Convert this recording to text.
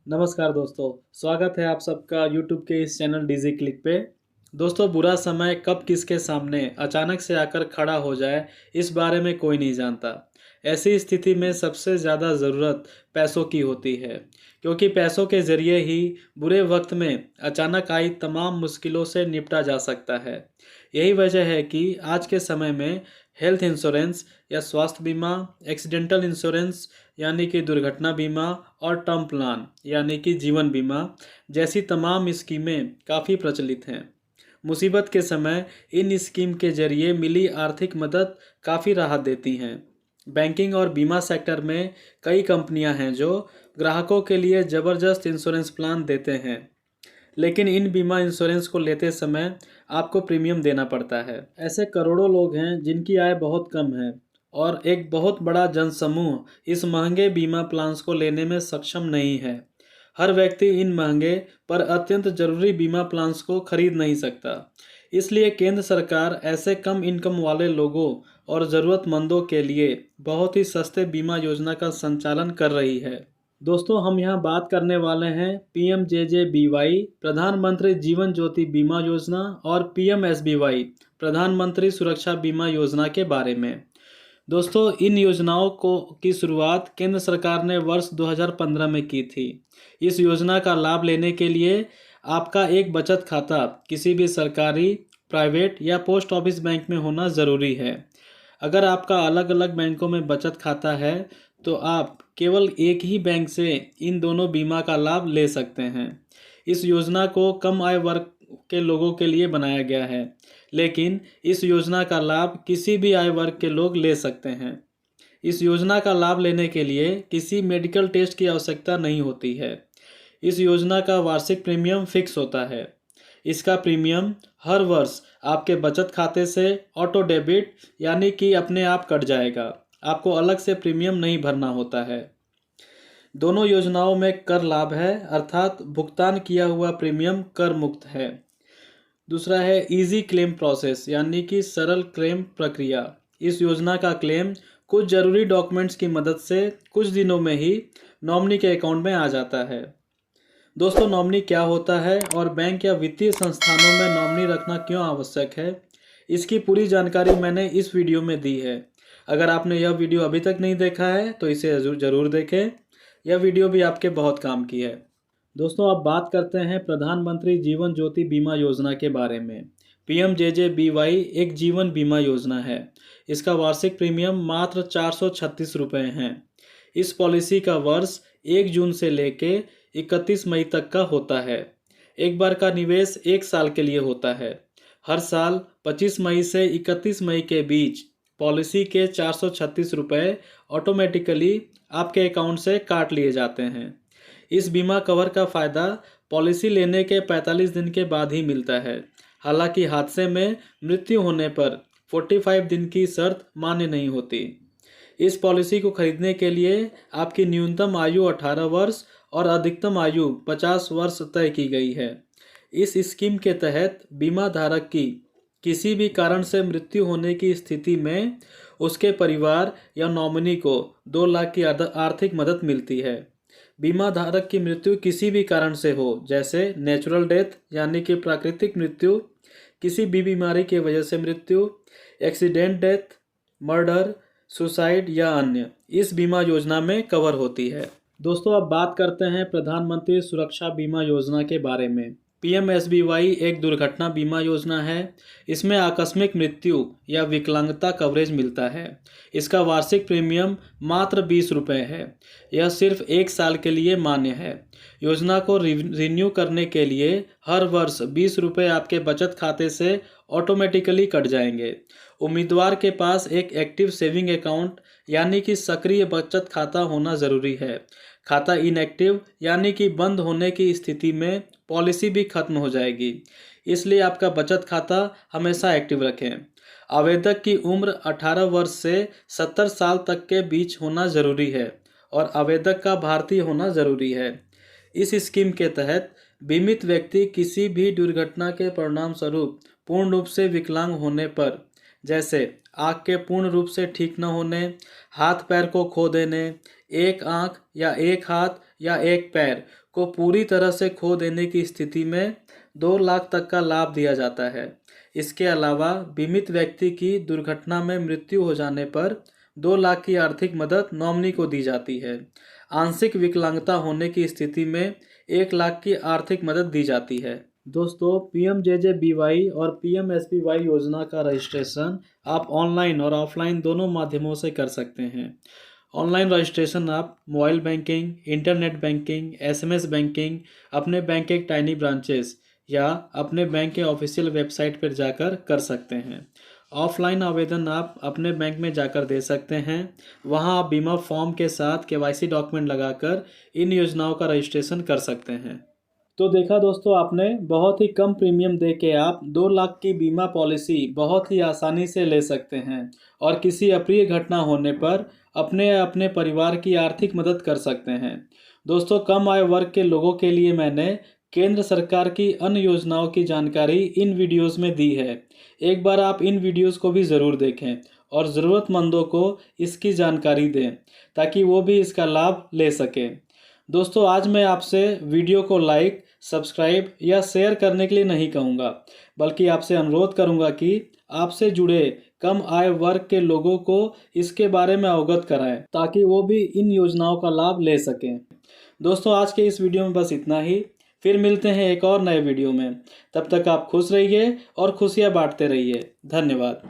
नमस्कार दोस्तों, स्वागत है आप सबका यूट्यूब के इस चैनल डीजी क्लिक पे। दोस्तों, बुरा समय कब किसके सामने अचानक से आकर खड़ा हो जाए, इस बारे में कोई नहीं जानता। ऐसी स्थिति में सबसे ज़्यादा ज़रूरत पैसों की होती है, क्योंकि पैसों के ज़रिए ही बुरे वक्त में अचानक आई तमाम मुश्किलों से निपटा जा सकता है। यही वजह है कि आज के समय में हेल्थ इंश्योरेंस या स्वास्थ्य बीमा, एक्सीडेंटल इंश्योरेंस यानी कि दुर्घटना बीमा और टर्म प्लान यानी कि जीवन बीमा जैसी तमाम स्कीमें काफ़ी प्रचलित हैं। मुसीबत के समय इन स्कीम के जरिए मिली आर्थिक मदद काफ़ी राहत देती हैं। बैंकिंग और बीमा सेक्टर में कई कंपनियां हैं जो ग्राहकों के लिए ज़बरदस्त इंश्योरेंस प्लान देते हैं, लेकिन इन बीमा इंश्योरेंस को लेते समय आपको प्रीमियम देना पड़ता है। ऐसे करोड़ों लोग हैं जिनकी आय बहुत कम है और एक बहुत बड़ा जनसमूह इस महंगे बीमा प्लान्स को लेने में सक्षम नहीं है। हर व्यक्ति इन महंगे पर अत्यंत जरूरी बीमा प्लान्स को खरीद नहीं सकता। इसलिए केंद्र सरकार ऐसे कम इनकम वाले लोगों और ज़रूरतमंदों के लिए बहुत ही सस्ते बीमा योजना का संचालन कर रही है। दोस्तों, हम यहाँ बात करने वाले हैं PMJJBY प्रधानमंत्री जीवन ज्योति बीमा योजना और PMSBY प्रधानमंत्री सुरक्षा बीमा योजना के बारे में। दोस्तों, इन योजनाओं को की शुरुआत केंद्र सरकार ने वर्ष 2015 में की थी। इस योजना का लाभ लेने के लिए आपका एक बचत खाता किसी भी सरकारी, प्राइवेट या पोस्ट ऑफिस बैंक में होना ज़रूरी है। अगर आपका अलग अलग बैंकों में बचत खाता है तो आप केवल एक ही बैंक से इन दोनों बीमा का लाभ ले सकते हैं। इस योजना को कम आय वर्ग के लोगों के लिए बनाया गया है, लेकिन इस योजना का लाभ किसी भी आय वर्ग के लोग ले सकते हैं। इस योजना का लाभ लेने के लिए किसी मेडिकल टेस्ट की आवश्यकता नहीं होती है। इस योजना का वार्षिक प्रीमियम फिक्स होता है। इसका प्रीमियम हर वर्ष आपके बचत खाते से ऑटो डेबिट यानी कि अपने आप कट जाएगा। आपको अलग से प्रीमियम नहीं भरना होता है। दोनों योजनाओं में कर लाभ है, अर्थात भुगतान किया हुआ प्रीमियम कर मुक्त है। दूसरा है इजी क्लेम प्रोसेस यानी कि सरल क्लेम प्रक्रिया। इस योजना का क्लेम कुछ ज़रूरी डॉक्यूमेंट्स की मदद से कुछ दिनों में ही नॉमिनी के अकाउंट में आ जाता है। दोस्तों, नॉमिनी क्या होता है और बैंक या वित्तीय संस्थानों में नॉमिनी रखना क्यों आवश्यक है, इसकी पूरी जानकारी मैंने इस वीडियो में दी है। अगर आपने यह वीडियो अभी तक नहीं देखा है तो इसे ज़रूर देखें। यह वीडियो भी आपके बहुत काम की है। दोस्तों, अब बात करते हैं प्रधानमंत्री जीवन ज्योति बीमा योजना के बारे में। PMJJBY एक जीवन बीमा योजना है। इसका वार्षिक प्रीमियम मात्र 436 रुपये हैं। इस पॉलिसी का वर्ष 1 जून से लेके 31 मई तक का होता है। एक बार का निवेश 1 साल के लिए होता है। हर साल 25 मई से 31 मई के बीच पॉलिसी के 436 रुपये ऑटोमेटिकली आपके अकाउंट से काट लिए जाते हैं। इस बीमा कवर का फ़ायदा पॉलिसी लेने के 45 दिन के बाद ही मिलता है। हालांकि हादसे में मृत्यु होने पर 45 दिन की शर्त मान्य नहीं होती। इस पॉलिसी को खरीदने के लिए आपकी न्यूनतम आयु 18 वर्ष और अधिकतम आयु 50 वर्ष तय की गई है। इस स्कीम के तहत बीमा धारक की किसी भी कारण से मृत्यु होने की स्थिति में उसके परिवार या नॉमिनी को 2 लाख की आर्थिक मदद मिलती है। बीमा धारक की मृत्यु किसी भी कारण से हो, जैसे नेचुरल डेथ यानी कि प्राकृतिक मृत्यु, किसी भी बीमारी की वजह से मृत्यु, एक्सीडेंट डेथ, मर्डर, सुसाइड या अन्य, इस बीमा योजना में कवर होती है। दोस्तों, अब बात करते हैं प्रधानमंत्री सुरक्षा बीमा योजना के बारे में। PMSBY एक दुर्घटना बीमा योजना है। इसमें आकस्मिक मृत्यु या विकलांगता कवरेज मिलता है। इसका वार्षिक प्रीमियम मात्र 20 रुपये है। यह सिर्फ 1 साल के लिए मान्य है। योजना को रिन्यू करने के लिए हर वर्ष 20 रुपये आपके बचत खाते से ऑटोमेटिकली कट जाएंगे। उम्मीदवार के पास एक एक्टिव सेविंग अकाउंट यानी कि सक्रिय बचत खाता होना ज़रूरी है। खाता इनएक्टिव यानी कि बंद होने की स्थिति में पॉलिसी भी खत्म हो जाएगी। इसलिए आपका बचत खाता हमेशा एक्टिव रखें। आवेदक की उम्र 18 वर्ष से 70 साल तक के बीच होना ज़रूरी है और आवेदक का भारतीय होना ज़रूरी है। इस स्कीम के तहत बीमित व्यक्ति किसी भी दुर्घटना के परिणाम स्वरूप पूर्ण रूप से विकलांग होने पर, जैसे आँख के पूर्ण रूप से ठीक न होने, हाथ पैर को खो देने, एक आँख या एक हाथ या एक पैर को पूरी तरह से खो देने की स्थिति में 2 लाख तक का लाभ दिया जाता है। इसके अलावा बीमित व्यक्ति की दुर्घटना में मृत्यु हो जाने पर 2 लाख की आर्थिक मदद नॉमिनी को दी जाती है। आंशिक विकलांगता होने की स्थिति में 1 लाख की आर्थिक मदद दी जाती है। दोस्तों, पीएमजेजेबीवाई और पीएमएसबीवाई योजना का रजिस्ट्रेशन आप ऑनलाइन और ऑफलाइन दोनों माध्यमों से कर सकते हैं। ऑनलाइन रजिस्ट्रेशन आप mobile banking, internet banking, SMS banking, अपने बैंक के टाइनी ब्रांचेस या अपने बैंक के ऑफिशियल वेबसाइट पर जाकर कर सकते हैं। ऑफलाइन आवेदन आप अपने बैंक में जाकर दे सकते हैं। वहां आप बीमा फॉर्म के साथ केवाईसी डॉक्यूमेंट लगाकर इन योजनाओं का रजिस्ट्रेशन कर सकते हैं। तो देखा दोस्तों आपने, बहुत ही कम प्रीमियम दे के आप 2 लाख की बीमा पॉलिसी बहुत ही आसानी से ले सकते हैं और किसी अप्रिय घटना होने पर अपने अपने परिवार की आर्थिक मदद कर सकते हैं। दोस्तों, कम आय वर्ग के लोगों के लिए मैंने केंद्र सरकार की अन्य योजनाओं की जानकारी इन वीडियोस में दी है। एक बार आप इन वीडियोस को भी ज़रूर देखें और ज़रूरतमंदों को इसकी जानकारी दें ताकि वो भी इसका लाभ ले सकें। दोस्तों, आज मैं आपसे वीडियो को लाइक, सब्सक्राइब या शेयर करने के लिए नहीं कहूँगा, बल्कि आपसे अनुरोध करूँगा कि आपसे जुड़े कम आय वर्ग के लोगों को इसके बारे में अवगत कराएं ताकि वो भी इन योजनाओं का लाभ ले सकें। दोस्तों, आज के इस वीडियो में बस इतना ही। फिर मिलते हैं एक और नए वीडियो में। तब तक आप खुश रहिए और खुशियाँ बांटते रहिए। धन्यवाद।